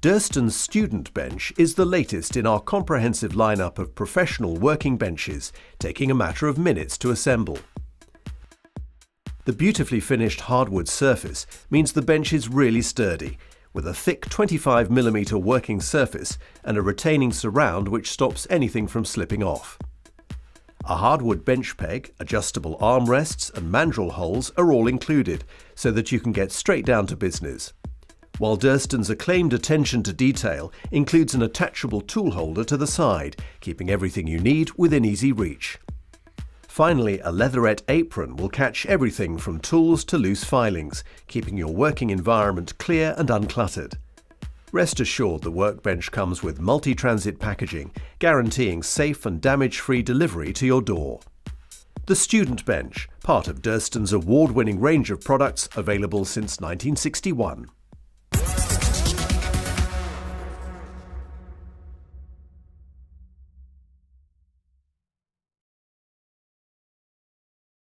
Durston's student bench is the latest in our comprehensive lineup of professional working benches, taking a matter of minutes to assemble. The beautifully finished hardwood surface means the bench is really sturdy, with a thick 25mm working surface and a retaining surround which stops anything from slipping off. A hardwood bench peg, adjustable armrests and mandrel holes are all included, so that you can get straight down to business. While Durston's acclaimed attention to detail includes an attachable tool holder to the side, keeping everything you need within easy reach. Finally, a leatherette apron will catch everything from tools to loose filings, keeping your working environment clear and uncluttered. Rest assured the workbench comes with multi-transit packaging, guaranteeing safe and damage-free delivery to your door. The Student Bench, part of Durston's award-winning range of products available since 1961.